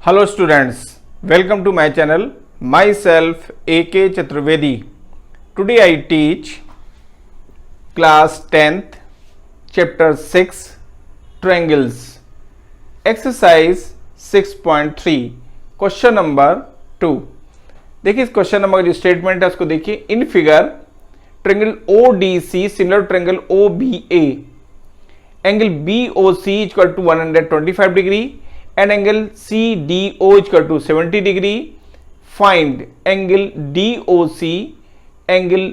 Hello students, welcome to my channel. Myself A.K. Chaturvedi. Today I teach class 10th chapter 6 triangles. Exercise 6.3 question number 2. देखिए इस question number का जो statement है उसको देखिए. In figure triangle ODC similar triangle OBA, angle BOC equal to 125 degree and angle CDO equal to 70 degree. Find angle DOC, angle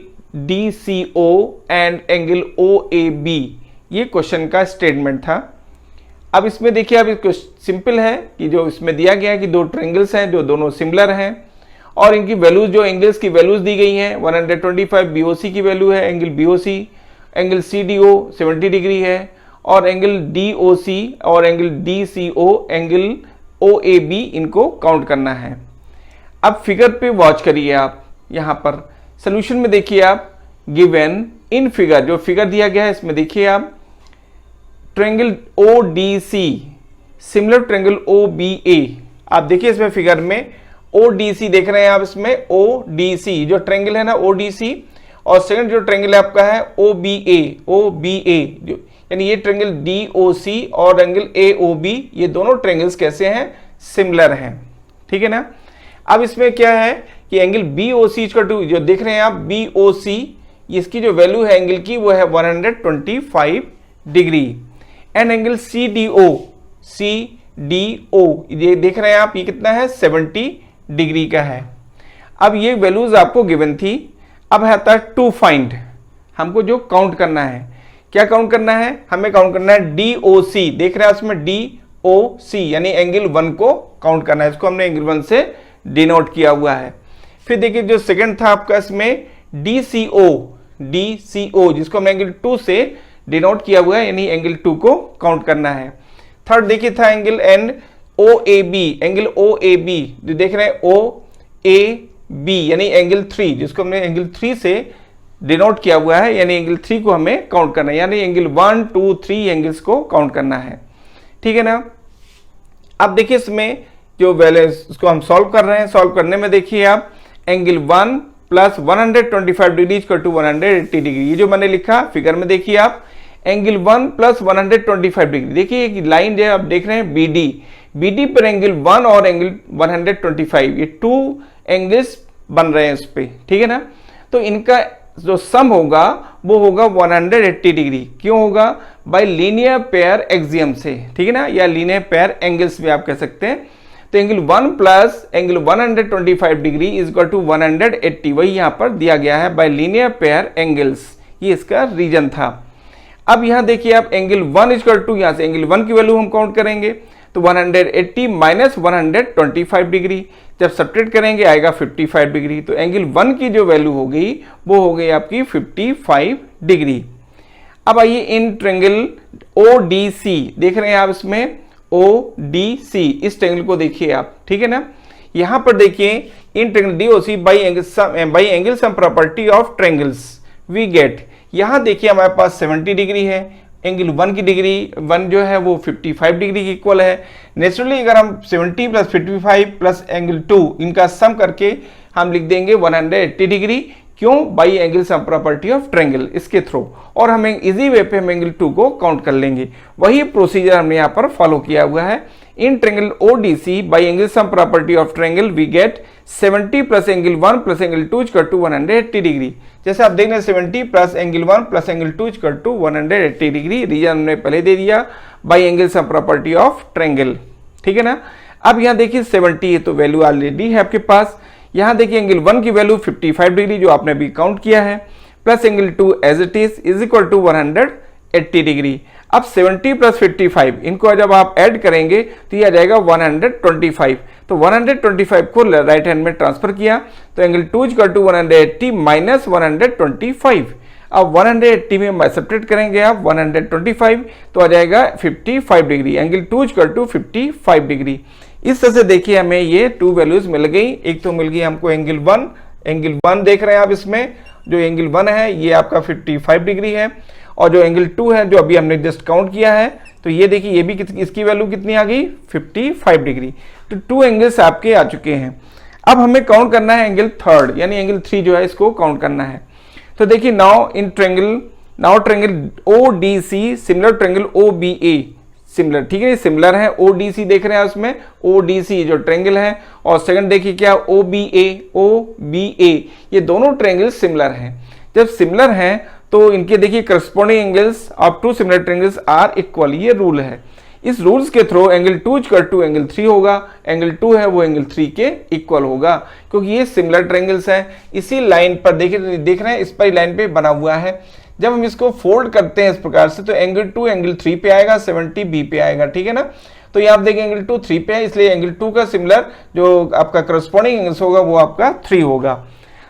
DCO and angle OAB. ये question का statement था. अब इसमें देखिए, अब इसको सिंपल है कि जो इसमें दिया गया है कि दो ट्रायंगल्स हैं जो दोनों सिमिलर हैं और इनकी वैल्यूज, जो एंगल्स की वैल्यूज दी गई हैं 125 BOC की वैल्यू है, angle BOC, angle CDO 70 degree है और एंगल DOC और एंगल DCO, एंगल OAB इनको काउंट करना है. अब फिगर पे वॉच करिए आप. यहां पर सोल्यूशन में देखिए आप, गिवन इन फिगर, जो फिगर दिया गया है इसमें देखिए आप, triangle ODC similar triangle OBA. आप देखिए इसमें फिगर में ODC देख रहे हैं आप, इसमें ODC जो ट्रायंगल है ना ODC, और सेकंड जो ट्रायंगल है आपका है OBA जो यानी ये ट्रायंगल DOC और एंगल AOB, ये दोनों ट्रायंगल्स कैसे हैं, सिमिलर हैं. ठीक है ना. अब इसमें क्या है कि एंगल BOC इक्वल टू, जो देख रहे हैं आप BOC, इसकी जो वैल्यू है एंगल की वो है 125 डिग्री. एंड एंगल CDO ये देख रहे हैं आप, ये कितना है 70 डिग्री का है. अब ये वैल्यूज आपको गिवन थी. अब आता है टू फाइंड, हमको जो काउंट करना है. क्या काउंट करना है, हमें काउंट करना है DOC. देख रहे हैं उसमें DOC यानी एंगल 1 को काउंट करना है. इसको हमने एंगल 1 से डिनोट किया हुआ है. फिर देखिए जो सेकंड था आपका इसमें DCO जिसको हमने एंगल 2 से डिनोट किया हुआ है, यानी एंगल 2 को काउंट करना है. थर्ड देखिए था एंगल OAB, एंगल OAB जो देख रहे हैं OAB यानी एंगल 3, जिसको हमने एंगल 3 से डिनोट किया हुआ है, यानी एंगल 3 को हमें काउंट करना है, यानी एंगल 1 2 3 एंगल्स को काउंट करना है. ठीक है ना. अब देखिए इसमें जो वैल्यूज उसको हम सॉल्व कर रहे हैं. सॉल्व करने में देखिए आप, angle 1 plus 125 degree equal to 180 degree, ये जो मैंने लिखा फिगर में देखिए आप, एंगल 1 प्लस 125 डिग्री. देखिए एक लाइन जो आप देख रहे हैं BD पर एंगल 1 और एंगल 125, ये 2 एंगल्स बन रहे हैं उस पे. ठीक है ना. तो इनका जो सम होगा वो होगा 180 डिग्री. क्यों होगा, बाय लीनियर पेयर एक्सियम से. ठीक है ना, या लीनियर पेयर एंगल्स भी आप कह सकते हैं. तो angle 1 plus angle 125 degree is equal to 180, वही यहां पर दिया गया है बाय लीनियर पेयर एंगल्स. ये इसका रीजन था. अब यहां देखिए आप, एंगल 1 इज इक्वल टू, यहां से एंगल 1 की वैल्यू हम काउंट करेंगे तो 180 माइनस 125 डिग्री, जब सब्ट्रैक्ट करेंगे आएगा 55 डिग्री. तो एंगल 1 की जो वैल्यू हो गई वो हो गई आपकी 55 डिग्री. अब आइए इन ट्रायंगल ODC देख रहे हैं आप, इसमें ODC इस ट्रायंगल को देखिए आप. ठीक है ना. यहां पर देखिए in triangle DOC by angle sum property of triangles we get. यहां देखिए हमारे पास 70 डिग्री है, एंगल 1 की डिग्री 1 जो है वो 55 डिग्री की इक्वल है. नेचुरली अगर हम 70 प्लस 55 प्लस एंगल 2 इनका सम करके हम लिख देंगे 180 डिग्री. क्यों, by angle sum property of triangle, इसके थ्रू. और हम इजी वे पे हम एंगल 2 को काउंट कर लेंगे. वही प्रोसीजर हमने यहाँ पर फॉलो किया हुआ है. In triangle ODC by angle sum property of triangle we get 70 plus angle 1 plus angle 2 equal to 180 degree. जैसे आप देख रहे हैं 70 plus angle 1 plus angle 2 equal to 180 degree. Reason हमने पहले दे दिया, by angle sum property of triangle. ठीक है ना. अब यहाँ देखिए 70 है तो वैल्यू ऑलरेडी है आपके पास. यहाँ देखिए एंगल 1 की वैल्यू 55 डिग्री जो आपने अभी काउंट किया है, plus angle 2 as it is equal to 180 degree. अब 70 प्लस 55 इनको जब आप ऐड करेंगे तो ये आ जाएगा 125. तो 125 को राइट हैंड में ट्रांसफर किया तो एंगल 2 इक्वल टू 180 माइनस 125. अब 180 में सब्ट्रैक्ट करेंगे आप 125 तो आ जाएगा 55 degree. Angle 2 equal to 55 degree. इस तरह से देखिए हमें ये 2 वैल्यूज मिल गई. एक तो मिल गई हमको एंगल 1 देख रहे हैं आप, इसमें जो एंगल 1 है ये आपका 55 डिग्री है, और जो एंगल 2 है जो अभी हमने जस्ट काउंट किया है, तो ये देखिए ये भी इसकी वैल्यू कितनी आ गई 55 डिग्री। तो 2 एंगल्स आपके आ चुके हैं। अब हमें काउंट करना है एंगल थर्ड यानी एंगल 3 जो है इसको काउंट करना है। तो देखिए now triangle ODC similar triangle OBA similar, ठीक है सिमिलर है। ODC देख रहे हैं उसमें ODC जो ट्रायंगल है, और सेकंड देखिए क्या OBA ये दोनों ट्रायंगल सिमिलर हैं। जब सिमिलर हैं तो इनके देखिए corresponding angles of two similar triangles are equal, ये रूल है। इस रूल्स के through angle 2 equal to angle 3 होगा, एंगल 2 है वो एंगल 3 के इक्वल होगा, क्योंकि ये सिमिलर ट्रायंगल्स हैं। इसी लाइन पर देख रहे हैं इस पर लाइन पे बना हुआ है। जब हम इसको फोल्ड करते हैं इस प्रकार से तो एंगल 2 एंगल 3 पे आएगा, 70 बी पे आएगा, ठीक है ना। तो ये आप देखें एंगल 2 3 पे है, इसलिए एंगल 2 का सिमिलर जो आपका करस्पॉन्डिंग एंगल्स होगा वो आपका 3 होगा।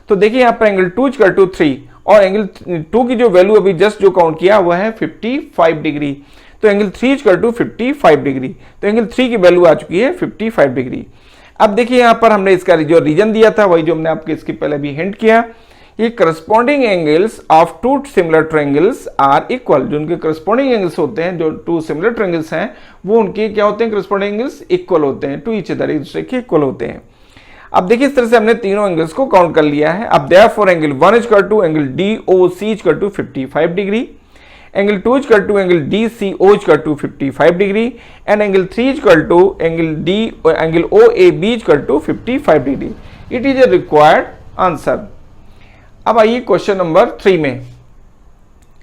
तो देखिए यहाँ पर एंगल 2 इक्वल टू 3 और एंगल 2 की जो वैल्यू अभी जस्ट जो काउंट किया वह है 55 डिग्री। तो एंगल 3 इक्वल टू 55 डिग्री, तो एंगल 3 की वैल्यू आ चुकी है 55 डिग्री। अब देखिए यहाँ पर हमने इसका जो रीजन दिया था वही जो हमने आपके इसके पहले भी हिंट किया, ये corresponding angles of two similar triangles are equal. जो उनके करस्पॉन्डिंग एंगल्स होते हैं, जो 2 सिमिलर ट्रायंगल्स हैं, वो उनके क्या होते हैं करस्पॉन्डिंग एंगल्स इक्वल होते हैं टू ईच अदर, एक दूसरे के इक्वल होते हैं। अब देखिए इस तरह से हमने तीनों एंगल्स को काउंट कर लिया है। अब therefore angle 1 equal to angle DOC equal to 55 degree, angle 2 equal to angle DCO equal to 55 degree and angle 3 equal to angle OAB equal to 55 degree. It is a required answer. अब आइए question number 3 में।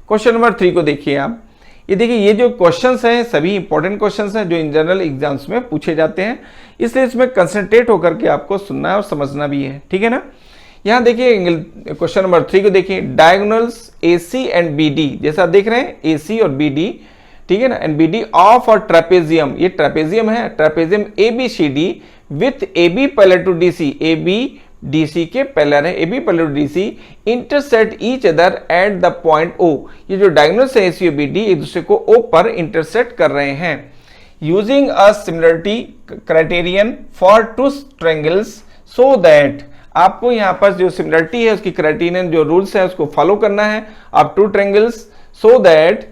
Question number 3 को देखिए आप। ये देखिए ये जो क्वेश्चंस हैं सभी इंपॉर्टेंट क्वेश्चंस हैं जो इन जनरल एग्जाम्स में पूछे जाते हैं, इसलिए इसमें कंसंट्रेट होकर के आपको सुनना है और समझना भी है, ठीक है ना। यहाँ देखिए क्वेश्चन नंबर 3 को देखिए, डायगोनल्स AC एंड BD, जैसा देख रहे हैं AC और BD, ठीक है ना, एंड BD ऑफ और ट्रेपेजियम, ये ट्रेपेजियम है, trapezium ABCD with AB parallel to DC, AB DC के पैरेलल है, AB parallel to DC intersect each other at the point O। ये जो डायगोनल्स है AC और BD एक दूसरे को O पर इंटरसेक्ट कर रहे हैं। Using a similarity criterion for to triangles so that, आपको यहाँ पर जो सिमिलरिटी है उसकी क्राइटेरियन जो रूल्स है उसको फॉलो करना है of two triangles so that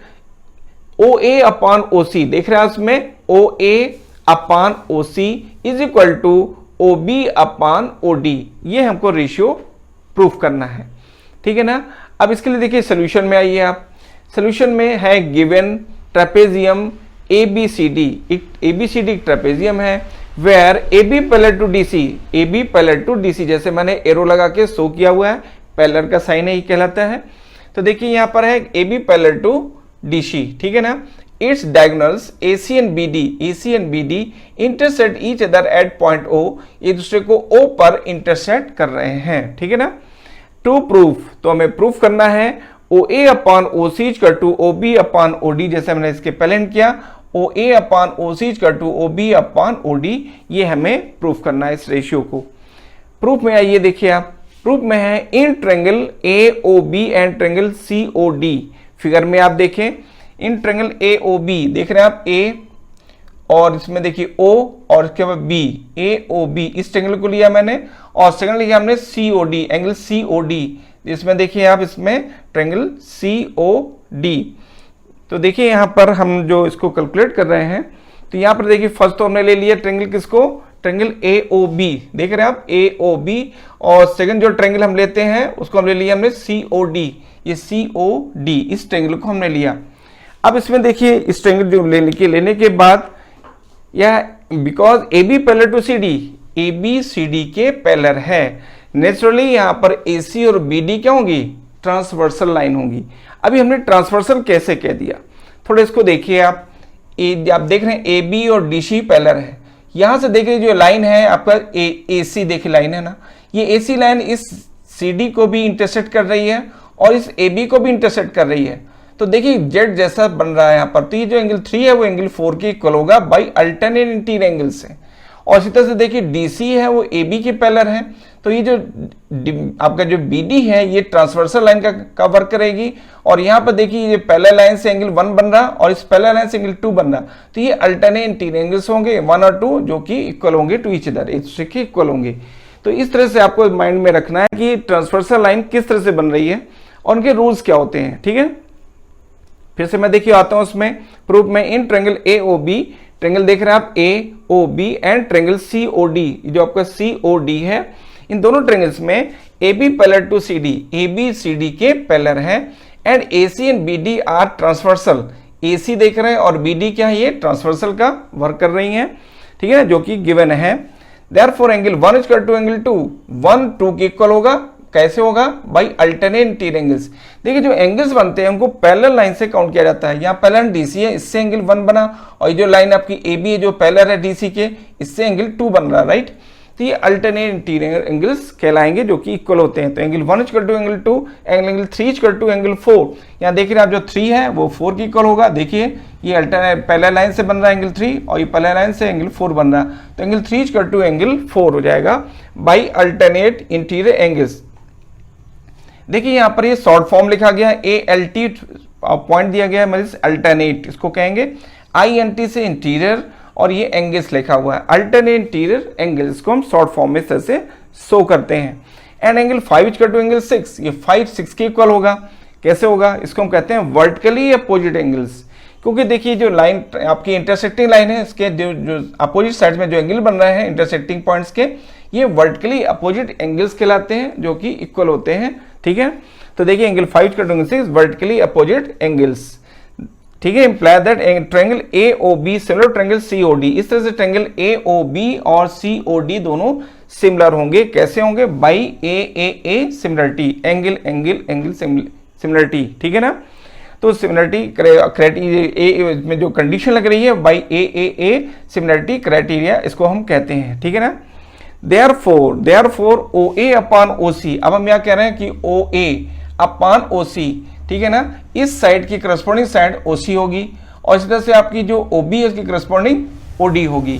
OA upon OC, देख रहे हैं उसमें OA upon OC is equal to OB upon OD, ये हमको रेशियो प्रूफ करना है, ठीक है ना। अब इसके लिए देखिए सोल्यूशन में आइए आप। सोल्यूशन में है गिवन ट्रेपेजियम ABCD, ABCD एक ट्रेपेजियम है where AB parallel to DC, AB parallel to DC, जैसे मैंने एरो लगा के शो किया हुआ है, पैरेलल का साइन ही कहलाता है। तो देखिए यहाँ पर है AB पैरेलल टू DC, ठीक है ना। It's diagonals AC and BD intersect each other at point O, एक दूसरे को O पर इंटरसेक्ट कर रहे हैं, ठीक है ना। टू प्रूफ, तो हमें प्रूफ करना है OA upon OC equal to OB upon OD, जैसे हमने इसके पहले किया, OA upon OC equal to OB upon OD, ये हमें प्रूफ करना है इस रेशियो को। प्रूफ में आइए देखिए आप। प्रूफ में है in triangle AOB and triangle COD, figure में आप देखें इन ट्रायंगल AOB, देख रहे हैं आप A और इसमें देखिए O और इसके बाद B, AOB इस ट्रायंगल को लिया मैंने, और सेकंड लिया हमने COD, एंगल COD, इसमें देखिए आप इसमें ट्रायंगल COD। तो देखिए यहाँ पर हम जो इसको कैलकुलेट कर रहे हैं, तो यहाँ पर देखिए फर्स्ट तो हमने ले लिया ट्रायंगल किसको, ट्रायंगल AOB, देख रहे हैं आप AOB, और सेकंड जो ट्रायंगल हम लेते हैं उसको हम ले लिया हमने COD, ये COD इस ट्रायंगल को हमने लिया। अब इसमें देखिए इस ट्रायंगल जो लेने के बाद यह because AB parallel to CD, AB CD के पैरेलल है, नेचुरली यहाँ पर AC और BD क्या होंगी, ट्रांसवर्सल लाइन होंगी। अभी हमने ट्रांसवर्सल कैसे कह दिया, थोड़ा इसको देखिए आप। आप देख रहे हैं AB और DC पैरेलल है, यहां से देखिए जो लाइन है आपका AC, देखिए लाइन है ना, ये AC लाइन इस CD को भी इंटरसेक्ट कर रही है और इस AB को भी इंटरसेक्ट कर रही है। तो देखिए जेड जैसा बन रहा है यहाँ पर, तो ये जो एंगल 3 है वो एंगल 4 के इक्वल होगा बाई अल्टरनेटिव एंगल से। और इसी तरह से देखिए DC है वो AB के पैरेलल है, तो ये जो आपका जो BD है ये ट्रांसवर्सल लाइन का वर्क करेगी, और यहाँ पर देखिए ये पैरेलल लाइन से एंगल 1 बन रहा और इस पैरेलल लाइन से एंगल 2 बन रहा, तो ये अल्टरनेटिव एंगल्स होंगे 1 और 2 जो कि इक्वल होंगे टू ईच अदर, एक दूसरे के इक्वल होंगे। तो इस तरह से आपको माइंड में रखना है कि ट्रांसवर्सल लाइन किस तरह से बन रही है और उनके रूल्स क्या होते हैं, ठीक है। फिर से मैं देखिए आता हूं उसमें प्रूफ में, इन ट्रायंगल AOB, ट्रायंगल देख रहे हैं आप AOB एंड ट्रायंगल COD, जो आपका COD है, इन दोनों ट्रायंगल्स में AB parallel to CD, AB CD के पैरेलल है, and AC and BD are transversal, AC देख रहे हैं और BD क्या है, ये ट्रांसवर्सल का वर्क कर रही हैं, ठीक है ना, जो कि गिवन है। Therefore angle 1 is equal to angle 2, 1 2 के इक्वल होगा। कैसे होगा, बाई अल्टरनेट इंटीरियर एंगल्स। देखिए जो एंगल्स बनते हैं उनको पैरेलल लाइन से काउंट किया जाता है। यहाँ पैरेलल DC है, इससे एंगल 1 बना, और ये जो लाइन आपकी AB है जो पैरेलल है DC के, इससे एंगल 2 बन रहा है, राइट। तो ये अल्टरनेट इंटीरियर एंगल्स कहलाएंगे जो कि इक्वल होते हैं। तो angle 1 equal to angle 2, angle 3 equal to angle 4। यहाँ देख रहे हैं आप जो 3 है वो 4 की इक्वल होगा। देखिए ये अल्टरनेट पैरेलल लाइन से बन रहा है एंगल 3, और ये पैरेलल लाइन से एंगल 4 बन रहा है, तो एंगल 3 इक्वल टू एंगल 4 हो जाएगा बाई अल्टरनेट इंटीरियर एंगल्स। देखिए यहाँ पर ये शॉर्ट फॉर्म लिखा गया है, ALT पॉइंट दिया गया है, मतलब अल्टरनेट इसको कहेंगे, INT से इंटीरियर, और ये एंगल्स लिखा हुआ है, अल्टरनेट इंटीरियर एंगल्स को हम शॉर्ट फॉर्म में इस तरह से शो करते हैं। And angle 5 equal to angle 6, ये 5 6 के इक्वल होगा। कैसे होगा, इसको हम कहते हैं वर्टिकली अपोजिट एंगल्स, क्योंकि देखिए जो लाइन आपकी इंटरसेक्टिंग लाइन है, इसके जो अपोजिट साइड में जो एंगल बन रहे हैं इंटरसेक्टिंग पॉइंट्स के, ये वर्टिकली अपोजिट एंगल्स कहलाते हैं, जो कि इक्वल होते हैं, ठीक है। तो देखिए angle 5 equal to angle 6 vertically opposite angles, ठीक है। Imply that triangle AOB similar triangle COD, इस तरह से ट्रायंगल AOB और COD दोनों सिमिलर होंगे। कैसे होंगे, by AAA similarity, angle angle angle similarity, ठीक है ना। तो सिमिलरिटी क्राइटेरिया में जो कंडीशन लग रही है, बाई AAA सिमिलरिटी क्राइटेरिया, इसको हम कहते हैं, ठीक है ना। देयरफॉर OA अपॉन OC, अब हम क्या कह रहे हैं कि OA अपॉन OC, ठीक है ना, इस साइड की करस्पॉन्डिंग साइड OC होगी, और इस तरह से आपकी जो OB है उसकी करस्पॉन्डिंग OD होगी,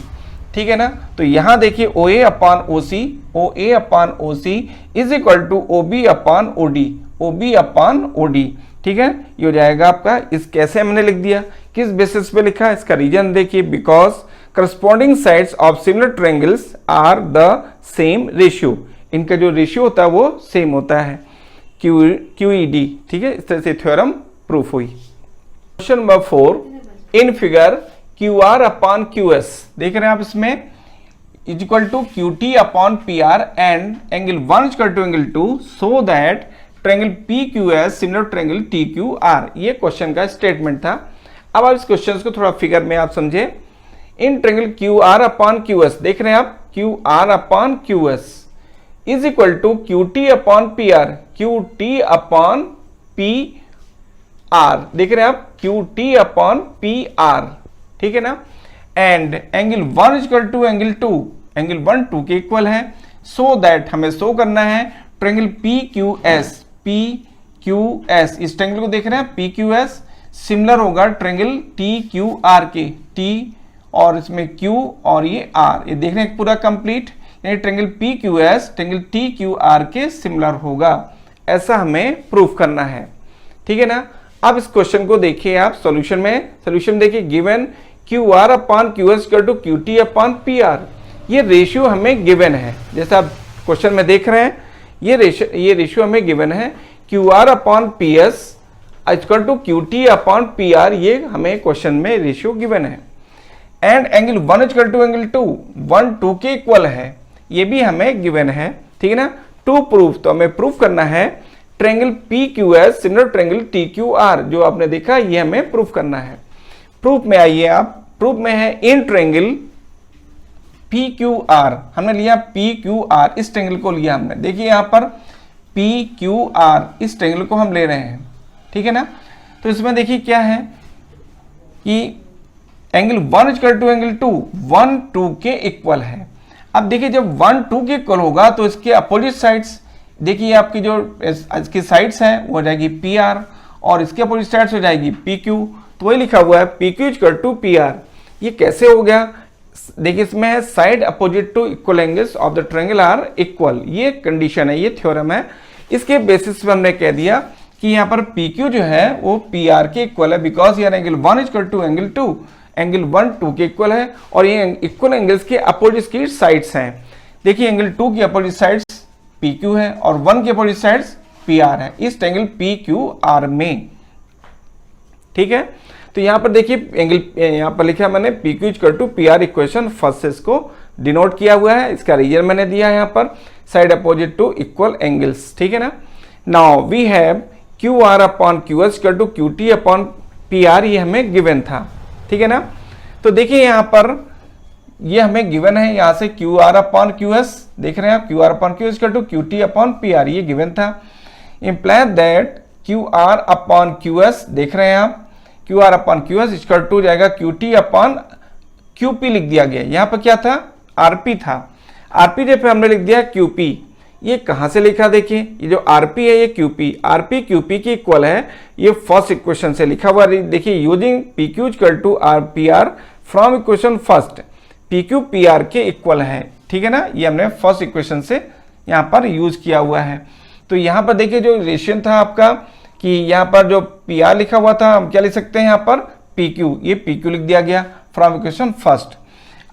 ठीक है ना। तो यहां देखिए OA upon OC, OA upon OC is equal to OB upon OD, OB upon OD, ठीक है। ये हो जाएगा आपका, इस कैसे हमने लिख दिया, किस बेसिस पे लिखा, इसका रीजन देखिए, because corresponding sides of similar triangles are the same ratio, इनका जो रेशियो होता है वो सेम होता है, QED, ठीक है। इस तरह से थ्योरम प्रूफ हुई। Question number 4, in figure QR upon QS, देख रहे हैं आप इसमें, is equal to QT upon PR and angle 1 is equal to angle 2, so that triangle PQS similar triangle TQR, ये क्वेश्चन का स्टेटमेंट था। अब आप इस क्वेश्चन को थोड़ा फिगर में आप समझे। In triangle QR upon QS, देख रहे हैं आप QR upon QS is equal to QT upon PR, QT upon PR, देख रहे हैं आप QT अपॉन PR, ठीक है ना। And angle 1 is equal to angle 2, angle 1 2 के इक्वल है, सो दैट हमें शो करना है ट्रायंगल PQS, इस ट्रायंगल को देख रहे हैं PQS सिमिलर होगा ट्रायंगल TQR के, T और इसमें Q और ये R, ये देख रहे हैं पूरा कंप्लीट, यानी ट्रायंगल PQS ट्रायंगल TQR के सिमिलर होगा, ऐसा हमें प्रूफ करना है, ठीक है ना। अब इस क्वेश्चन को देखिए आप सॉल्यूशन में, सॉल्यूशन देखिए, given QR upon QS equal to QT upon PR, ये रेशियो हमें गिवन है, जैसे आप क्वेश्चन में देख रहे हैं, ये रेशियो हमें गिवन है, QR upon PS equal to QT upon PR, ये हमें क्वेश्चन में रेशियो गिवन है। And angle 1 equal to angle 2, 1 2 के इक्वल है, ये भी हमें गिवन है, ठीक है ना। टू प्रूफ, तो हमें प्रूफ करना है triangle PQS similar triangle TQR, जो आपने देखा ये हमें प्रूफ करना है। प्रूफ में आइए आप, प्रूफ में है इन ट्रायंगल PQR, हमने लिया PQR, इस ट्रायंगल को लिया हमने, देखिए यहां पर PQR, इस ट्रायंगल को हम ले रहे हैं, ठीक है ना। तो इसमें देखिए क्या है कि एंगल 1 इक्वल टू एंगल 2, 1 2 के इक्वल है। अब देखिए जब 1 2 के इक्वल होगा तो इसके अपोजिट साइड्स, देखिए आपकी जो इसकी साइड्स हैं वो हो जाएगी PR, और इसके अपोजिट साइड्स हो जाएगी PQ, तो वही लिखा हुआ है PQ इक्वल टू PR। ये कैसे हो गया, देखिए इसमें है side opposite to equal angles of the triangle are equal, ये कंडीशन है, ये थ्योरम है। इसके बेसिस पे हमने कह दिया कि यहाँ पर PQ जो है वो PR के इक्वल है, बिकॉज यार angle 1 equal to angle 2, angle 1 2 के इक्वल है, और ये इक्वल एंगल्स के अपोजिट की साइड्स हैं। देखिए एंगल 2 की अपोजिट साइड्स PQ है और 1 के अपोजिट साइड्स PR है, इस ट्रायंगल PQR में, ठीक है। तो यहाँ पर देखिए एंगल, यहाँ पर लिखा मैंने P Q equal to P R equation first से इसको डिनोट किया हुआ है। इसका रीजन मैंने दिया है यहाँ पर side opposite to equal angles, ठीक है ना। Now we have Q R upon Q S equal to Q T upon P R, ये हमें गिवन था, ठीक है ना। तो देखिए यहाँ पर ये हमें गिवन है, यहाँ से Q R upon Q S देख रहे हैं आप, Q R upon Q S equal to Q T upon P R, ये गिवन था। Imply that Q R upon Q S देख रहे हैं आप, Q R upon Q S equal to जाएगा Q T upon Q P लिख दिया गया। यहाँ पर क्या था, आरपी था, आरपी जब हमने लिख दिया क्यू पी। ये कहां से लिखा, देखिए ये जो आरपी है ये क्यूपी, आरपी क्यूपी की इक्वल है, ये फर्स्ट इक्वेशन से लिखा हुआ। देखिए using P Q equal to R P R from equation first, P Q P R के इक्वल है, ठीक है ना। ये हमने फर्स्ट इक्वेशन से यहाँ पर यूज किया हुआ है। तो यहाँ पर देखिए जो रिलेशन था आपका कि यहाँ पर जो पी आर लिखा हुआ था, हम क्या लिख सकते हैं यहाँ पर पी क्यू, ये पी क्यू लिख दिया गया फ्रॉम इक्वेशन फर्स्ट।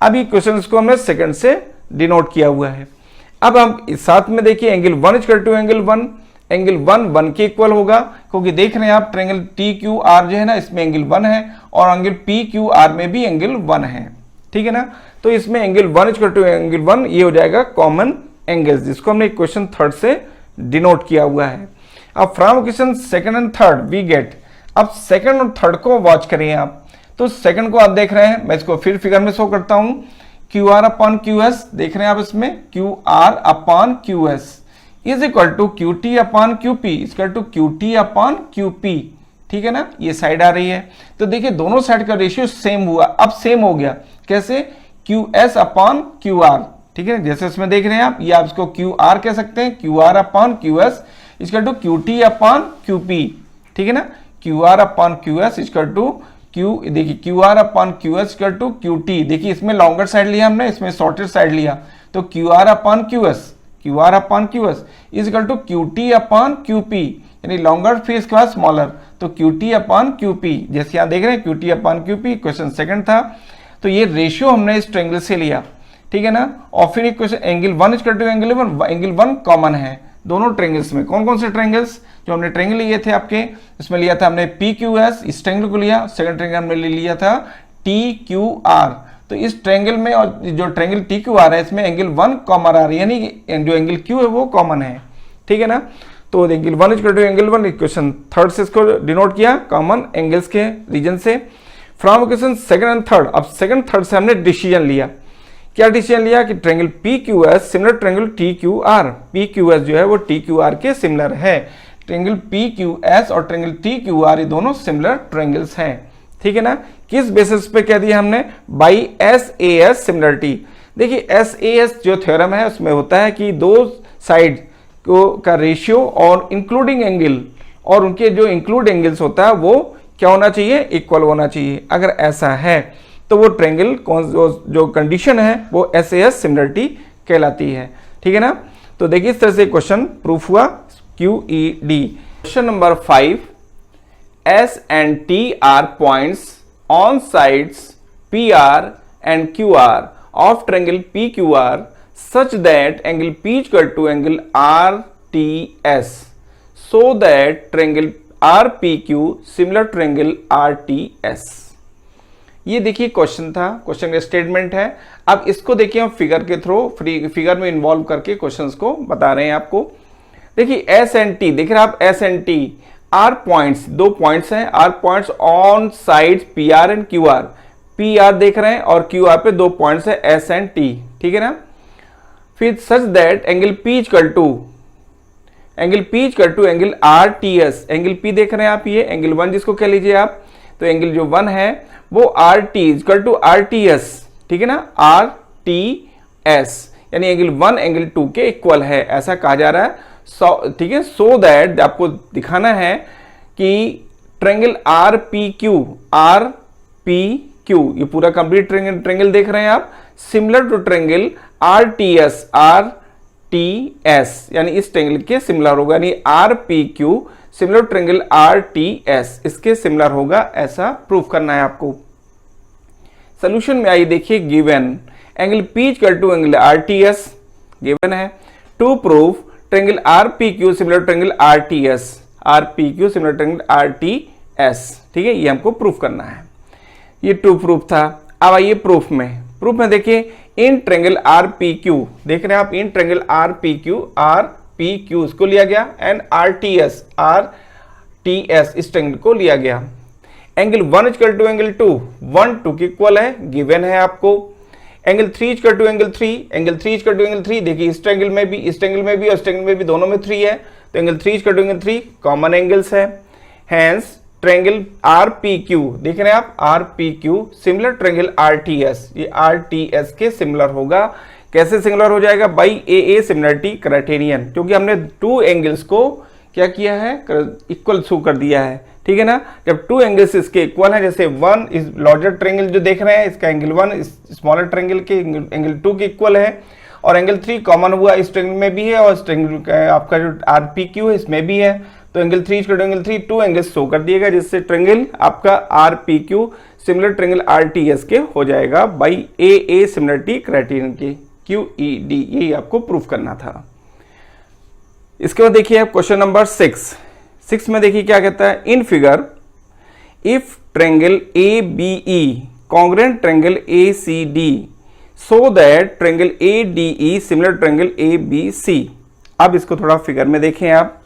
अब इक्वेशन को हमने सेकंड से डिनोट किया हुआ है। अब हम इस साथ में देखिए angle 1 equal to angle 1, angle 1 के इक्वल होगा, क्योंकि देख रहे हैं आप ट्रायंगल टी क्यू आर जो है ना, इसमें एंगल 1 है और एंगल पी क्यू आर में भी एंगल 1 है, ठीक है ना। तो इसमें एंगल 1 इक्वल टू एंगल 1 ये हो जाएगा कॉमन एंगल्स, जिसको हमने इक्वेशन थर्ड से डिनोट किया हुआ है। अब from equation second and third we get, अब सेकंड और थर्ड को वॉच करिए आप। तो सेकंड को आप देख रहे हैं, मैं इसको फिर फिगर में शो करता हूं, Q R upon Q S देख रहे हैं आप, इसमें Q R upon Q S is equal to Q T upon Q P equal to Q T upon Q P, ठीक है ना। ये साइड आ रही है, तो देखिए दोनों साइड का रेशियो सेम हुआ। अब सेम हो गया कैसे, Q S upon Q R, ठीक है, जैसे इसमें देख रहे हैं आप, ये आप इसको क्यू आर कह सकते हैं, Q R upon Q S equal to Q T upon Q P, ठीक है ना। Q R upon Q S equal to Q, देखिए Q R upon Q S equal to Q T, देखिए इसमें longer side लिया हमने, इसमें shorted side लिया, तो Q R upon Q S, Q R upon Q S is equal to Q T upon Q P, यानी longer face के बाद स्मॉलर, तो Q T upon Q P, जैसे यहाँ देख रहे हैं Q T upon Q P, question second था। तो ये रेशियो हमने इस ट्रायंगल से लिया, ठीक है ना। और फिर equation angle 1 equal to angle 1, angle 1 common है दोनों ट्रायंगल्स में। कौन कौन से ट्रायंगल्स जो हमने ट्रायंगल लिए थे आपके, इसमें लिया था हमने पी क्यू एस, इस ट्रायंगल को लिया, सेकंड ट्रायंगल हमने लिया था टी क्यू आर। तो इस ट्रायंगल में और जो ट्रायंगल टी क्यू आर है इसमें एंगल 1 कॉमन आ रही है, यानी जो एंगल क्यू है वो कॉमन है, ठीक है ना। तो angle 1 equal to angle 1, equation third से इसको डिनोट किया कॉमन एंगल्स के रीजन से। From equation second and third, अब सेकंड थर्ड से हमने डिसीजन लिया, क्या डिसीजन लिया कि triangle P Q S similar triangle T Q R, P Q S जो है वो टी क्यू आर के सिमिलर है, ट्रायंगल पी क्यू एस और ट्रायंगल टी क्यू आर ये दोनों सिमिलर ट्रायंगल्स हैं, ठीक है ना। किस बेसिस पे कह दिया हमने, by S A S similarity. देखिए एस ए एस जो थ्योरम है उसमें होता है कि दो साइड को का रेशियो और इंक्लूडिंग एंगल और उनके जो इंक्लूड एंगल्स होता है वो क्या होना चाहिए, इक्वल होना चाहिए। अगर ऐसा है तो वो ट्रायंगल जो कंडीशन है वो एस ए एस सिमिलरिटी कहलाती है, ठीक है ना। तो देखिए इस तरह से क्वेश्चन प्रूफ हुआ QED। Question number 5, S and T are points on sides PR and QR of triangle PQR such that angle P is equal to angle RTS, so that triangle RPQ similar triangle RTS। ये देखिए question था, question का statement है। अब इसको देखिए हम figure के थ्रू फिगर में इन्वॉल्व करके क्वेश्चंस को बता रहे हैं आपको। देखिए एस एंड टी देख रहे हैं आप, S and T are points, दो पॉइंट्स हैं, are points on sides P R and Q R, P R देख रहे हैं और क्यू आर पे दो पॉइंट्स है एस एंड टी, ठीक है ना। फिर such that angle P equal to angle R T S, angle P देख रहे हैं आप, ये एंगल 1 जिसको कह लीजिए आप, तो एंगल जो 1 है वो R T equal to R T S, ठीक है ना, आर टी एस, यानी एंगल 1 एंगल 2 के इक्वल है, ऐसा कहा जा रहा है। ठीक है, सो दैट आपको दिखाना है कि ट्रायंगल आर पी क्यू, ये पूरा कंप्लीट ट्रायंगल देख रहे हैं आप, similar to triangle R T S, यानी इस ट्रायंगल के सिमिलर होगा, यानी R P Q similar triangle R T S इसके सिमिलर होगा, ऐसा प्रूफ करना है आपको। सोल्यूशन में आइए देखिए, given angle P equal to angle R T S given है, to proof triangle R P Q similar triangle R T S, R P Q similar triangle R T S. ठीक है, ये हमको प्रूफ करना है। ये टू प्रूफ था। अब आइए प्रूफ में। प्रूफ में देखिए in triangle R P Q, देख रहे हैं आप, in triangle R P Q इसको लिया गया एंड आर टी एस इस ट्रायंगल को लिया गया। एंगल 1 इक्वल टू एंगल 2, 1 2 के इक्वल है, गिवन है आपको। Angle 3 equal to angle 3, angle 3 equal to angle 3, देखिए इस ट्रायंगल में भी, इस ट्रायंगल में भी और इस ट्रायंगल में भी, दोनों में 3 है, तो angle 3 equal to angle 3 common angles है। Hence triangle R P Q, देख रहे हैं आप, R P Q similar triangle R T S, ये आर टी एस के सिमिलर होगा। कैसे सिमिलर हो जाएगा? बाई ए सिमिलरिटी क्राइटेरियन, क्योंकि हमने 2 एंगल्स को क्या किया है, इक्वल शो कर दिया है। ठीक है ना, जब 2 एंगल्स इसके इक्वल है, जैसे 1 इस लार्जर ट्रायंगल जो देख रहे हैं, इसका एंगल 1 इस स्मॉलर ट्रायंगल के एंगल 2 के इक्वल है, और एंगल 3 कॉमन हुआ इस ट्रायंगल में भी है, और इस ट्रायंगल आपका जो आर पी क्यू है इसमें भी है, तो angle 3 equal to angle 3, 2 angles show कर दिएगा, जिससे ट्रायंगल आपका R P Q similar triangle R T S के हो जाएगा बाई ए सिमिलरिटी क्राइटेरियन के, क्यू ई डी, यही आपको प्रूफ करना था। इसके बाद देखिए आप क्वेश्चन नंबर 6 में देखिए क्या कहता है। In figure if triangle A B E congruent triangle A C D so that triangle A D E similar triangle A B C. अब इसको थोड़ा फिगर में देखें आप।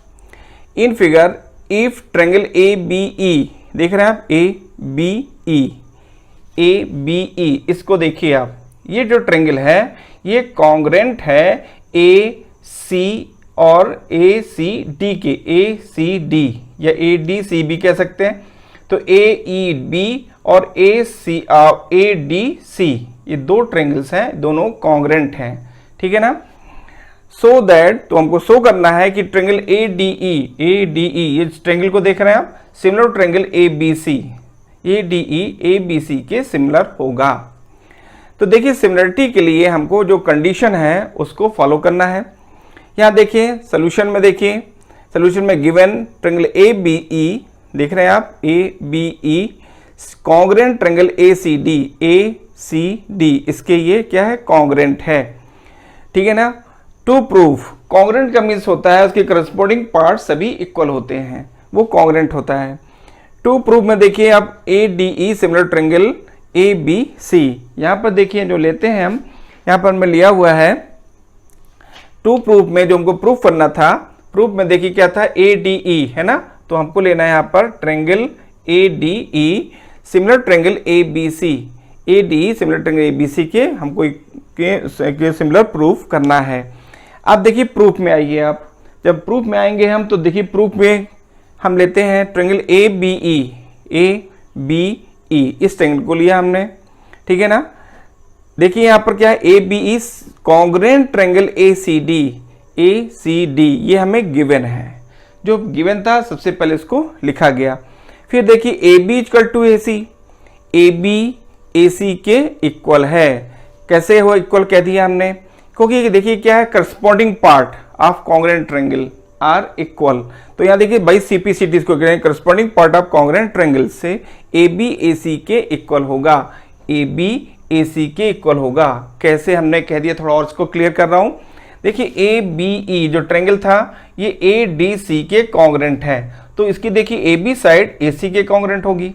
In figure if triangle A B E, देख रहे हैं आप, ए बी ई, इसको देखिए आप, ये जो ट्रायंगल है ये कॉन्ग्रुएंट है ए सी और ए सी डी के, ए सी डी या ए डी सी बी कह सकते हैं। तो ए ई बी और ए डी सी, ये 2 ट्रायंगल्स हैं, दोनों कॉन्ग्रुएंट हैं। ठीक है ना। सो दैट, तो हमको शो करना है कि ट्रायंगल ए डी ई, ये ट्रायंगल को देख रहे हैं आप, similar triangle A B C, A D E A B C के सिमिलर होगा। तो देखिए सिमिलरिटी के लिए हमको जो कंडीशन है उसको फॉलो करना है। यहाँ देखिए सोल्यूशन में, देखिए सोल्यूशन में given triangle A B E, देख रहे हैं आप, A B E congruent triangle A C D, इसके ये क्या है, कॉन्ग्रुएंट है। ठीक है ना। टू प्रूफ, कॉन्ग्रुएंट का मीन्स होता है उसके करस्पॉन्डिंग पार्ट सभी इक्वल होते हैं, वो कॉन्ग्रुएंट होता है। टू प्रूफ में देखिए आप A D E similar triangle A B C, यहाँ पर देखिए जो लेते हैं हम, यहाँ पर मैं लिया हुआ है टू प्रूफ में, जो हमको प्रूफ करना था, प्रूफ में देखिए क्या था, ए डी ई है ना, तो हमको लेना है यहाँ पर triangle A D E similar triangle A B C, A D E similar triangle A B C के हमको के सिमिलर प्रूफ करना है। अब देखिए प्रूफ में आइए आप, जब प्रूफ में आएंगे हम, तो देखिए प्रूफ में हम लेते हैं ट्रायंगल ए बी ई, इस ट्रायंगल को लिया हमने। ठीक है ना। देखिए यहाँ पर क्या है, A B E congruent triangle A C D, ये हमें गिवन है। जो गिवन था सबसे पहले इसको लिखा गया। फिर देखिए A B equal to A C, A B A C के इक्वल है। कैसे हो इक्वल कह दिया हमने, क्योंकि देखिए क्या है, corresponding part of congruent triangle are equal. तो यहाँ देखिए बाई CP/CT इसको कह रहे हैं, corresponding part of congruent triangle से ए बी ए सी के इक्वल होगा, ए बी ए सी के इक्वल होगा। कैसे हमने कह दिया, थोड़ा और इसको क्लियर कर रहा हूँ। देखिए ए बी ई जो ट्रायंगल था ये ए डी सी के कॉन्ग्रुएंट है, तो इसकी देखिए A B side A C के कॉन्ग्रुएंट होगी।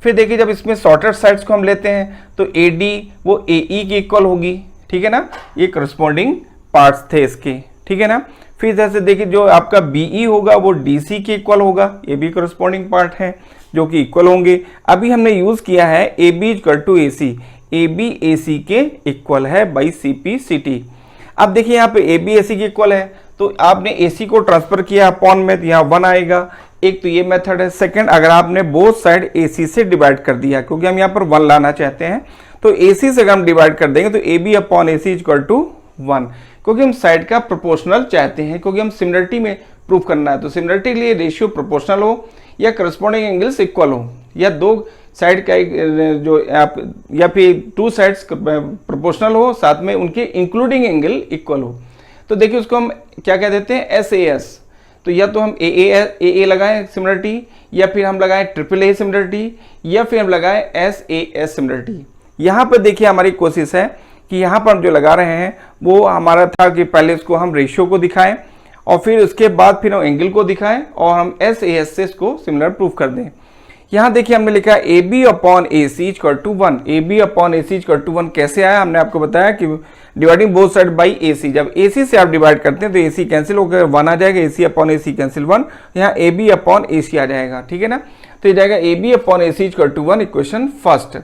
फिर देखिए जब इसमें शॉर्टेड साइड्स को हम लेते हैं तो ए डी वो ए ई के इक्वल होगी। ठीक है ना, ये करस्पॉन्डिंग पार्ट्स थे इसके। ठीक है ना। फिर जैसे देखिए जो आपका बी ई होगा वो डी सी के इक्वल होगा, ये भी करस्पॉन्डिंग पार्ट है जो कि इक्वल होंगे। अभी हमने यूज किया है A B equal to A C, A B A C के इक्वल है बाई CP/CT। अब देखिए यहाँ पे ए बी ए सी के इक्वल है, तो आपने ए सी को ट्रांसफर किया अपॉन में, तो यहाँ 1 आएगा। एक तो ये मेथड है। सेकंड, अगर आपने बोथ साइड ए सी से डिवाइड कर दिया, क्योंकि हम यहाँ पर 1 लाना चाहते हैं, तो ए सी से अगर हम डिवाइड कर देंगे तो A B upon A C equal to 1, क्योंकि हम साइड का प्रोपोर्शनल चाहते हैं, क्योंकि हम सिमिलरिटी में प्रूफ करना है। तो सिमिलरिटी के लिए रेशियो प्रोपोर्शनल हो या करस्पॉन्डिंग एंगल्स इक्वल हो, या 2 साइड का जो आप, या फिर 2 साइड्स प्रोपोर्शनल हो, साथ में उनके इंक्लूडिंग एंगल इक्वल हो। तो देखिए उसको हम क्या कह देते हैं, SAS। तो या तो हम ए लगाएं सिमिलरिटी, या फिर हम लगाएं AAA सिमिलरिटी, या फिर हम लगाएं SAS सिमिलरिटी। यहाँ पर देखिए हमारी कोशिश है कि यहाँ पर हम जो लगा रहे हैं वो हमारा था कि पहले उसको हम रेशियो को दिखाएं और फिर उसके बाद फिर हम एंगल को दिखाएं और हम SAS से इसको सिमिलर प्रूफ कर दें। यहाँ देखिए हमने लिखा A B upon A C equal to 1, A B upon A C equal to 1 कैसे आया, हमने आपको बताया कि dividing both side by A C, जब ए सी से आप डिवाइड करते हैं तो ए सी कैंसिल होकर 1 आ जाएगा, ए सी अपॉन ए सी कैंसिल 1, यहाँ ए बी अपॉन ए सी आ जाएगा, ठीक है ना। तो ये जाएगा A B upon A C equal to 1 equation first,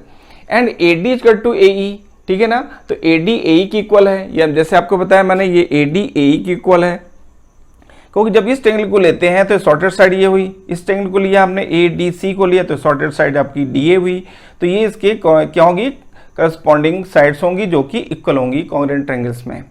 and A D equal to A E, ठीक है ना। तो ए डी ए ई की इक्वल है, या जैसे आपको बताया मैंने ये ए डी ए ई की इक्वल है, क्योंकि जब इस ट्रायंगल को लेते हैं तो शॉर्टेड साइड ये हुई, इस ट्रायंगल को लिया हमने ए डी सी को लिया तो शॉर्टेड साइड आपकी डी ए हुई, तो ये इसके क्या होंगी, करस्पॉन्डिंग साइड्स होंगी जो कि इक्वल होंगी कॉन्ग्रुएंट ट्रायंगल्स में।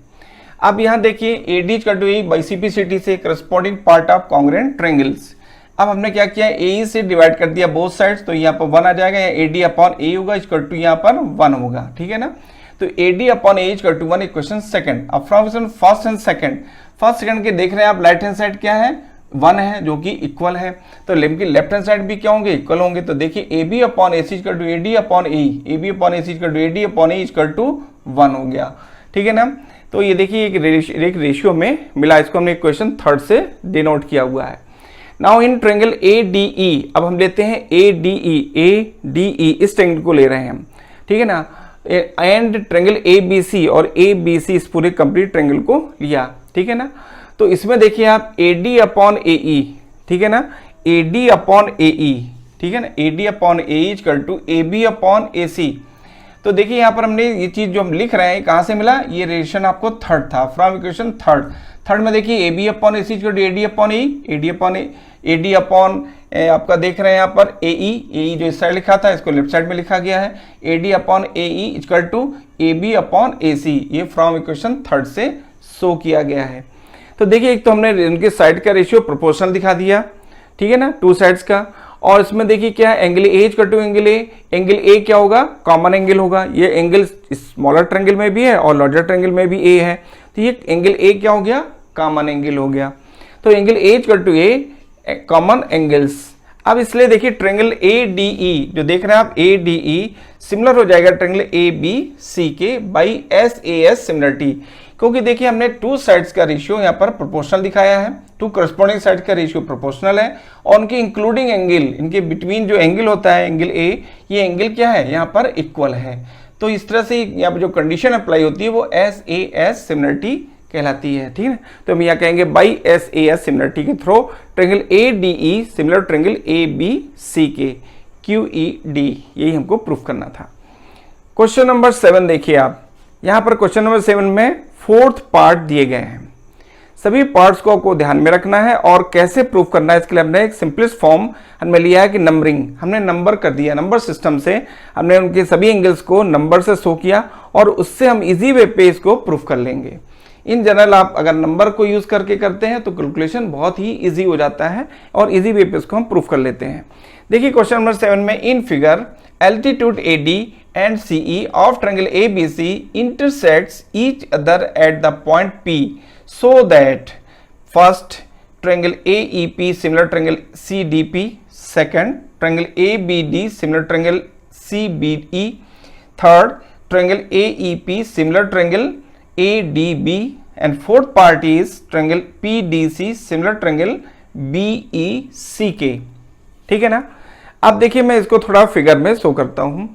अब यहाँ देखिए A D equal to A by C P C T से corresponding part of congruent triangles. अब हमने क्या किया, ए से डिवाइड कर दिया बोथ साइड्स, तो यहाँ पर 1 आ जाएगा, ए डी अपॉन ए होगा इक्वल टू यहाँ पर 1 होगा, ठीक है ना। तो A D upon A equal to 1 equation second. अब from first and second, first second के देख रहे हैं आप, राइट हैंड साइड क्या है 1 है जो कि इक्वल है, तो लेफ्ट हैंड साइड भी क्या होंगे, इक्वल होंगे। तो देखिए A B upon A C equal to A D upon A, A B upon A C equal to A D upon A equal to 1 हो गया, ठीक है ना। तो ये देखिए एक रेशियो में मिला, इसको हमने इक्वेशन थर्ड से डिनोट किया हुआ है। Now in triangle A D ई, अब हम लेते हैं ए डी ई, इस ट्रायंगल को ले रहे हैं हम, ठीक है ना, and triangle A B C, और ए बी सी इस पूरे कंप्लीट ट्रायंगल को लिया, ठीक है ना। तो इसमें देखिए आप A D upon A E, ठीक है ना, A D upon A E, ठीक है ना, A D upon A E equal to A B upon A C. तो देखिए यहाँ पर हमने ये चीज जो हम लिख रहे हैं कहाँ से मिला, ये रिलेशन आपको थर्ड था, फ्रॉम इक्वेशन थर्ड में देखिए A B upon A C equal to A D upon A, A D upon A D upon आपका देख रहे हैं यहाँ पर ए ई जो इस साइड लिखा था इसको लेफ्ट साइड में लिखा गया है, A D upon A E equal to A B upon A C, ये फ्रॉम इक्वेशन थर्ड से शो किया गया है। तो देखिए एक तो हमने इनके साइड का रेशियो प्रोपोर्शनल दिखा दिया, ठीक है ना, टू साइड्स का, और इसमें देखिए क्या है, angle A equal to angle A क्या होगा, कॉमन एंगल होगा, ये एंगल स्मॉलर ट्रायंगल में भी है और लार्जर ट्रायंगल में भी ए है, तो ये एंगल ए क्या हो गया, कॉमन एंगल हो गया। तो angle A equal to A common angles. अब इसलिए देखिए ट्रायंगल ए डी ई जो देख रहे हैं आप, ए डी ई सिमिलर हो जाएगा ट्रायंगल ए बी सी के by S A S similarity, क्योंकि देखिए हमने टू साइड्स का रेशियो यहाँ पर प्रोपोर्शनल दिखाया है, टू करस्पॉन्डिंग साइड्स का रेशियो प्रोपोर्शनल है, और उनके इंक्लूडिंग एंगल, इनके बिटवीन जो एंगल होता है एंगल ए, ये एंगल क्या है यहाँ पर इक्वल है। तो इस तरह से यहाँ पर जो कंडीशन अप्लाई होती है वो एस ए एस सिमिलरिटी कहलाती है, ठीक है। तो हम यहाँ कहेंगे by S A S similarity के through triangle A D E similar triangle A B C के क्यू ई डी, यही हमको प्रूफ करना था। क्वेश्चन नंबर 7 देखिए आप, यहाँ पर क्वेश्चन नंबर 7 में फोर्थ पार्ट दिए गए हैं, सभी पार्ट्स को आपको ध्यान में रखना है और कैसे प्रूफ करना है इसके लिए हमने एक सिंपलेस्ट फॉर्म हमने लिया है कि नंबरिंग, हमने नंबर कर दिया, नंबर सिस्टम से हमने उनके सभी एंगल्स को नंबर से शो किया और उससे हम इजी वे पे इसको प्रूफ कर लेंगे। इन जनरल आप अगर नंबर को यूज करके करते हैं तो कैलकुलेशन बहुत ही इजी हो जाता है और इजी वे पे इसको हम प्रूफ कर लेते हैं। देखिए क्वेश्चन नंबर 7 में in figure altitude A D and CE of triangle ABC intersects each other at the point P so that first triangle AEP similar triangle CDP, second triangle ABD similar triangle CBE, third triangle AEP similar triangle ADB, and fourth part is triangle PDC similar triangle BECK, ठीक है ना। अब देखिए मैं इसको थोड़ा figure में show करता हूं।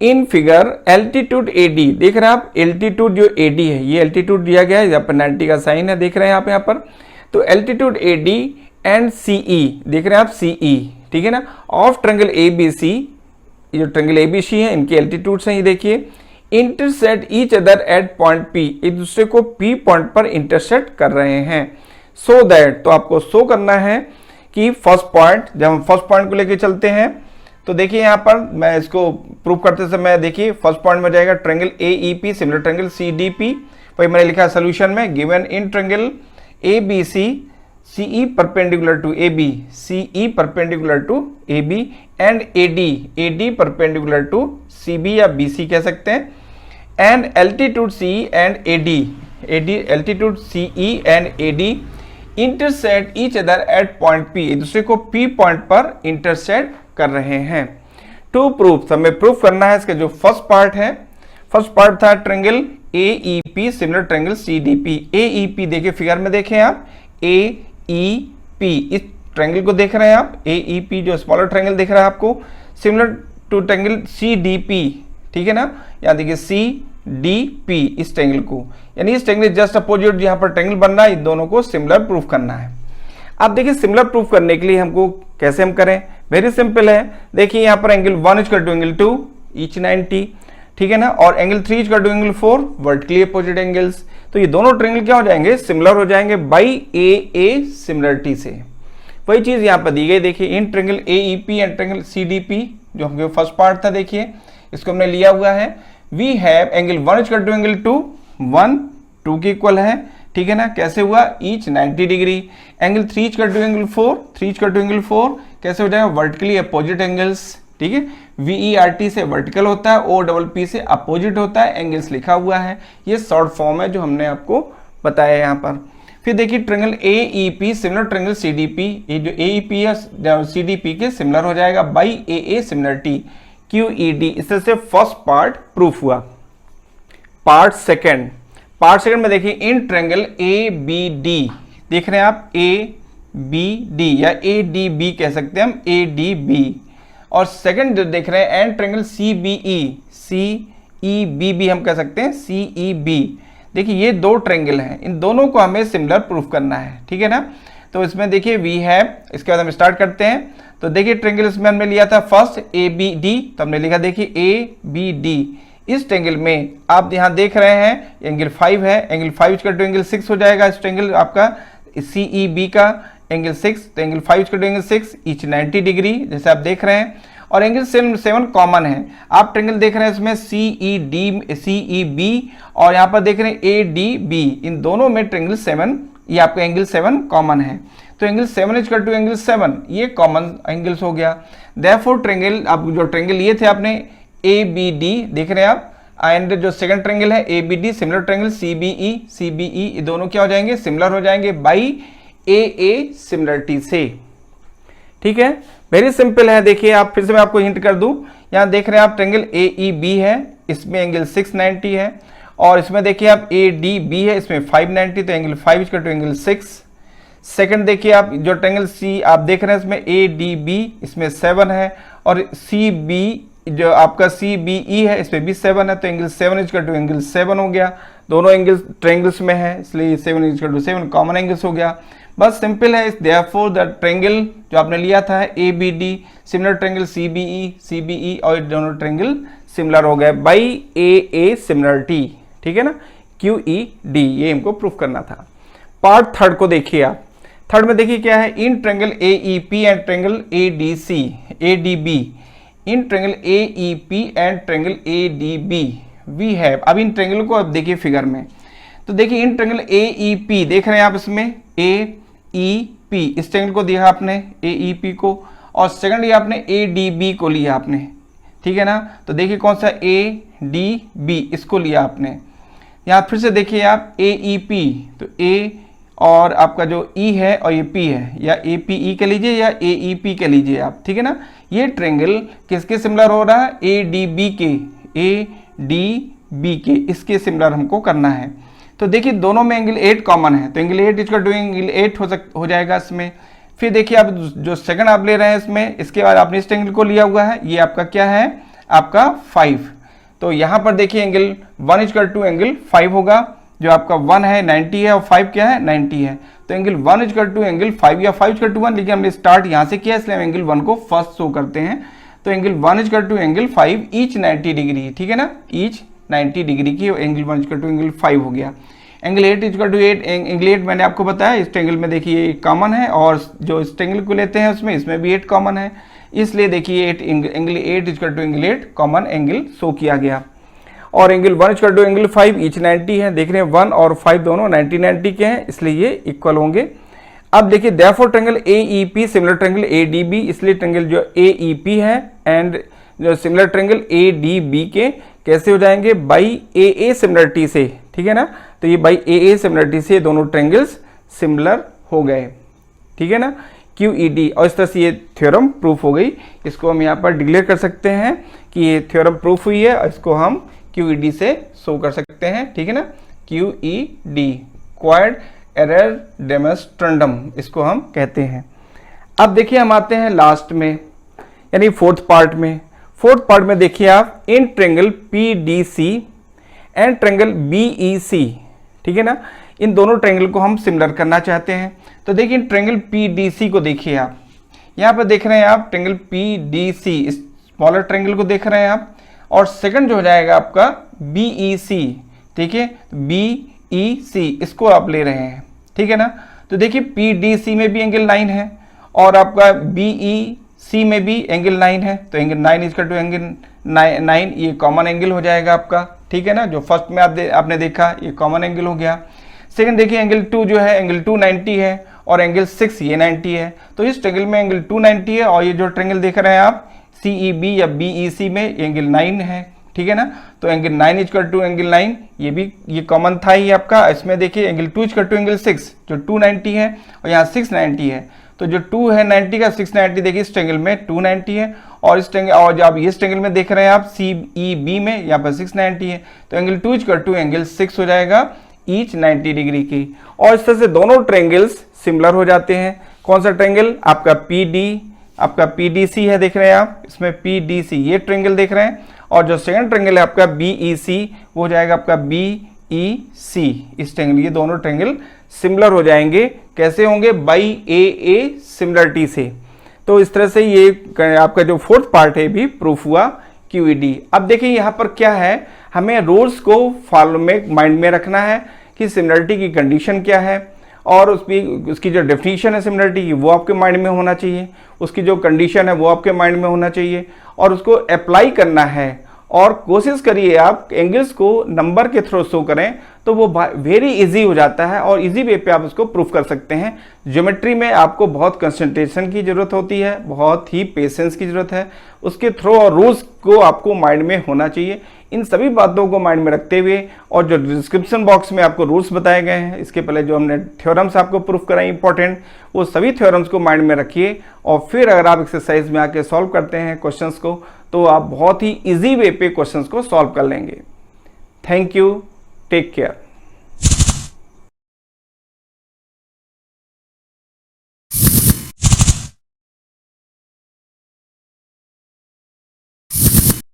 इन फिगर एल्टीट्यूड एडी देख रहे हैं आप, एल्टीट्यूड जो एडी है ये एल्टीट्यूड दिया गया है, यहाँ पर 90 का साइन है देख रहे हैं आप यहाँ पर, तो एल्टीट्यूड एडी एंड सीई देख रहे हैं आप सीई, ठीक है ना, ऑफ ट्रायंगल एबीसी, ये जो ट्रायंगल एबीसी है इनके एल्टीट्यूड्स हैं ये देखिए, intersect each other at point P, एक दूसरे को पी पॉइंट पर इंटरसेक्ट कर रहे हैं। सो दैट, तो आपको शो करना है कि फर्स्ट पॉइंट, जब हम फर्स्ट पॉइंट को लेके चलते हैं तो देखिए यहाँ पर मैं इसको प्रूव करते समय देखिए फर्स्ट पॉइंट में जाएगा triangle AEP similar triangle CDP, वही मैंने लिखा है सोल्यूशन में, given in triangle ABC CE perpendicular to AB, CE perpendicular to AB, and AD, AD perpendicular to CB या बीसी कह सकते हैं, and altitude CE and AD, AD altitude CE and AD intersect each other at point P, एक दूसरे को P point पर intersect कर रहे हैं। टू प्रूफ, हमें प्रूफ करना है इसका जो फर्स्ट पार्ट है, फर्स्ट पार्ट था triangle AEP similar triangle CDP, AEP देखिए फिगर में देखें आप, एईपी इस ट्रायंगल को देख रहे हैं आप, AEP जो स्मॉलर ट्रायंगल दिख रहा है आपको, सिमिलर टू ट्रायंगल CDP, ठीक है ना। यहाँ देखिए CDP इस ट्रायंगल को, यानी इस ट्रायंगल जस्ट अपोजिट जहां पर ट्रायंगल बन रहा है, इन दोनों को सिमिलर प्रूफ करना है। अब देखिए सिमिलर प्रूफ करने के लिए हमको कैसे हम करें, वेरी सिंपल है। देखिए यहाँ पर angle 1 is to angle 2 each 90, ठीक है ना, और angle 3 is to angle 4 vertically opposite angles. तो ये दोनों ट्रायंगल क्या हो जाएंगे, सिमिलर हो जाएंगे बाई AA सिमिलरिटी से। वही चीज यहाँ पर दी गई, देखिए in triangle AEP and triangle CDP जो हमके फर्स्ट पार्ट था, देखिए इसको हमने लिया हुआ है। We have angle 1 is to angle 2 1 2 के इक्वल है, ठीक है ना, कैसे हुआ, each 90 degree. Angle 3 is to angle 4 3 is to angle 4 कैसे हो जाएगा, वर्टिकली अपोजिट एंगल्स, ठीक है। VERT से वर्टिकल होता है, OPP से अपोजिट होता है, एंगल्स लिखा हुआ है। ये शॉर्ट फॉर्म है जो हमने आपको बताया यहाँ पर। फिर देखिए triangle AEP similar triangle CDP, ये जो AEP या CDP के सिमिलर हो जाएगा बाई AA सिमिलरिटी QED। इस तरह से फर्स्ट पार्ट प्रूफ हुआ। पार्ट सेकंड में देखिए इन ट्रायंगल ABD, देख रहे हैं आप ABD या ADB कह सकते हैं हम, ADB। और सेकंड देख रहे हैं एंड ट्रायंगल CEB भी हम कह सकते हैं CEB। देखिए ये दो ट्रायंगल हैं, इन दोनों को हमें सिमिलर प्रूफ करना है, ठीक है ना। तो इसमें देखिए वी हैव, इसके बाद हम स्टार्ट करते हैं। तो देखिए ट्रायंगल इसमें हमने लिया था फर्स्ट ABD, तो हमने लिखा देखिए ABD। इस ट्रायंगल में आप यहाँ देख रहे हैं एंगल 5 है, एंगल 5 इज टू एंगल 6 हो जाएगा इस ट्रायंगल आपका CEB का एंगल 6, तो angle 5 is to angle 6 each 90 degree जैसे आप देख रहे हैं। और एंगल 7 कॉमन है, आप ट्रायंगल देख रहे हैं इसमें CEB और यहाँ पर देख रहे हैं ADB, इन दोनों में ट्रायंगल 7, ये आपका एंगल 7 कॉमन है। तो एंगल 7 इज टू एंगल 7 ये कॉमन एंगल्स हो गया। देयरफॉर ट्रायंगल, आप जो ट्रायंगल लिए थे आपने ABD देख रहे हैं आप, एंड जो सेकंड ट्रायंगल है ABD सिमिलर ट्रायंगल CBE ये दोनों क्या हो जाएंगे, सिमिलर हो जाएंगे बाई AA सिमिलरिटी से, ठीक है। वेरी सिंपल है। देखिए आप फिर से मैं आपको हिंट कर दूं, यहाँ देख रहे हैं आप ट्रायंगल AEB है, इसमें एंगल 690 है, और इसमें देखिए आप ADB है, इसमें 590, तो angle 5 is to angle 6। Second देखिए आप जो ट्रायंगल C आप देख रहे हैं इसमें ADB, इसमें 7 है, और CB जो आपका CBE है इसमें भी 7 है, तो एंगल 7 इज टू एंगल 7 हो गया। दोनों एंगल ट्रायंगल्स में है इसलिए 7 इज टू 7 कॉमन एंगल्स हो गया। बस सिंपल है। देयरफॉर द ट्रायंगल जो आपने लिया था ABD सिमिलर ट्रायंगल CBE और दोनों ट्रायंगल सिमिलर हो गए बाई AA सिमिलरिटी, ठीक है ना, QED, ये हमको प्रूफ करना था। पार्ट थर्ड को देखिए आप। थर्ड में देखिए क्या है, in triangle AEP and triangle ADB, in triangle AEP and triangle ADB we have. अब इन ट्रायंगल को अब देखिए फिगर में, तो देखिए इन ट्रायंगल AEP देख रहे हैं आप, इसमें AEP इस ट्रायंगल को दिया आपने AEP को, और सेकंड ये आपने ADB को लिया आपने, ठीक है ना। तो देखिए कौन सा ADB इसको लिया आपने। यहाँ फिर से देखिए आप AEP, तो A और आपका जो E है और ये P है, या APE के लीजिए या AEP के लीजिए आप, ठीक है ना। ये ट्रायंगल किसके सिमिलर हो रहा है, ADB के, इसके सिमिलर हमको करना है। तो देखिए दोनों में एंगल 8 कॉमन है, तो एंगल 8 इसका एंगल 8 हो जाएगा इसमें। फिर देखिए आप जो सेकंड आप ले रहे हैं इसमें, इसके बाद आपने इस ट्रायंगल को लिया हुआ है, ये आपका क्या है, आपका 5। तो यहाँ पर देखिए एंगल 1 इज टू एंगल 5 होगा, जो आपका 1 है 90 है और 5 क्या है 90 है, तो एंगल 1 इज टू एंगल 5 या 5 इज टू 1, लेकिन हमने स्टार्ट यहाँ से किया इसलिए हम एंगल 1 को फर्स्ट शो करते हैं। तो angle 1 is to angle 5 each 90 degree, ठीक है ना, ईच 90 डिग्री की एंगल 1 इज टू एंगल 5 हो गया। एंगल 8 इज टू 8, एंगल 8 मैंने आपको बताया इस ट्रायंगल में देखिए कॉमन है, और जो इस ट्रायंगल को लेते हैं उसमें इसमें भी 8 कॉमन है, इसलिए देखिए angle 8 is to angle 8 common angle show किया गया। और angle 1 is to angle 5 each 90 है, देख रहे हैं 1 और 5 दोनों 90 के हैं, इसलिए ये इक्वल होंगे। अब देखिए therefore triangle AEP similar triangle ADB, इसलिए ट्रायंगल जो AEP है एंड जो सिमिलर ट्रायंगल ADB के कैसे हो जाएंगे, बाई AA सिमिलरिटी से, ठीक है ना। तो ये बाई AA सिमिलरिटी से दोनों ट्रायंगल्स सिमिलर हो गए, ठीक है ना, QED। और इस तरह से ये थ्योरम प्रूफ हो गई। इसको हम यहाँ पर डिक्लेयर कर सकते हैं कि ये थ्योरम प्रूफ हुई है, और इसको हम QED से शो कर सकते हैं, ठीक है ना, QED क्वाड एरर डेमोन्स्ट्रेंडम इसको हम कहते हैं। अब देखिए हम आते हैं लास्ट में, यानी फोर्थ पार्ट में। फोर्थ पार्ट में देखिए आप, in triangle PDC and triangle BEC, ठीक है ना, इन दोनों ट्रेंगल को हम सिमिलर करना चाहते हैं। तो देखिए ट्रेंगल PDC को देखिए आप, यहाँ पर देख रहे हैं आप ट्रेंगल PDC, स्मॉलर ट्रेंगल को देख रहे हैं आप, और सेकंड जो हो जाएगा आपका BEC, ठीक है, BEC इसको आप ले रहे हैं, ठीक है ना। तो देखिए PDC में भी एंगल 9 है और आपका BEC में भी एंगल 9 है, तो एंगल 9 इक्वल टू एंगल 9, ये कॉमन एंगल हो जाएगा आपका, ठीक है ना। जो फर्स्ट में आपने देखा ये कॉमन एंगल हो गया। सेकंड देखिए एंगल 2 जो है, एंगल 2 90 है और एंगल 6 ये 90 है, तो इस ट्रेंगल में एंगल 2 90 है और ये जो ट्रेंगल देख रहे हैं आप CEB या BEC में एंगल 9 है, ठीक है ना। तो एंगल 9 इक्वल टू एंगल 9, ये कॉमन था ही आपका। इसमें देखिए एंगल 2 इक्वल टू एंगल 6, जो 290 है और यहाँ 690 है, तो जो 2 है 90 का, 690 देखिए इस ट्रेंगल में 290 है, और इस ट्रेंगल, और जब इस ट्रेंगल में देख रहे हैं आप CEB में यहाँ पर 690 है, तो एंगल 2 इक्वल टू एंगल 6 हो जाएगा ईच 90 डिग्री की। और इस तरह से दोनों ट्रेंगल्स सिमिलर हो जाते हैं। कौन सा ट्रेंगल? आपका PDC है, देख रहे हैं आप, इसमें PDC ये ट्रेंगल देख रहे हैं, और जो सेकंड ट्रेंगल है आपका BEC वो हो जाएगा आपका BEC, इस ट्रेंगल, ये दोनों ट्रेंगल सिमिलर हो जाएंगे। कैसे होंगे? बाई AA सिमिलरिटी से। तो इस तरह से ये आपका जो फोर्थ पार्ट है भी प्रूफ हुआ QED। अब देखिए यहाँ पर क्या है, हमें रूल्स को फॉलो में माइंड में रखना है कि सिमिलरिटी की कंडीशन क्या है, और उसकी जो डेफिनेशन है सिमिलरिटी की वो आपके माइंड में होना चाहिए, उसकी जो कंडीशन है वो आपके माइंड में होना चाहिए, और उसको अप्लाई करना है। और कोशिश करिए आप एंगल्स को नंबर के थ्रू शो करें, तो वो वेरी इजी हो जाता है और इजी वे पे आप उसको प्रूफ कर सकते हैं। ज्योमेट्री में आपको बहुत कंसंट्रेशन की जरूरत होती है, बहुत ही पेशेंस की जरूरत है, उसके थ्रू और रूल्स को आपको माइंड में होना चाहिए। इन सभी बातों को माइंड में रखते हुए, और जो डिस्क्रिप्शन बॉक्स में आपको रूल्स बताए गए हैं, इसके पहले जो हमने थ्योरम्स आपको प्रूफ कराए इंपॉर्टेंट, वो सभी थ्योरम्स को माइंड में रखिए, और फिर अगर आप एक्सरसाइज में आके सॉल्व करते हैं क्वेश्चंस को, तो आप बहुत ही इजी वे पे क्वेश्चंस को सॉल्व कर लेंगे। Thank you, take care.